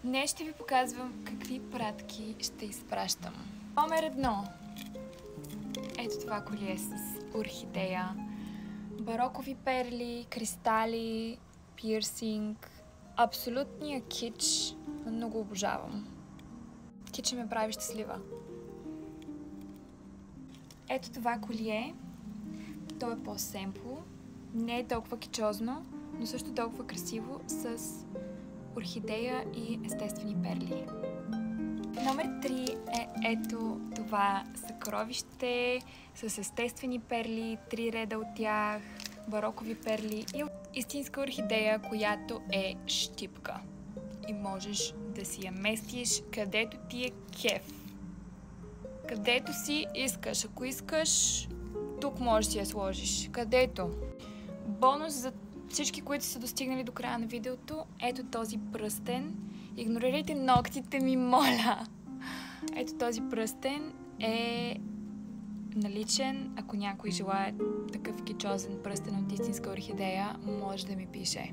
Днес ще ви показвам какви пратки ще изпращам. Номер 1. Ето това колие с орхидея, барокови перли, кристали, пирсинг. Абсолютния кич, но го обожавам. Кича ме прави щастлива. Ето това колие. То е по-семпло. Не е толкова кичозно, но също толкова красиво с орхидея и естествени перли. Номер 3 е ето това съкровище с естествени перли, 3 реда от тях, барокови перли и истинска орхидея, която е щипка. И можеш да си я местиш където ти е кеф. Където си искаш. Ако искаш, тук можеш да си я сложиш. Където. Бонус за всички, които са достигнали до края на видеото, ето този пръстен. Игнорирайте ногтите ми, моля! Ето този пръстен е наличен. Ако някой желае такъв кичозен пръстен от истинска орхидея, може да ми пише.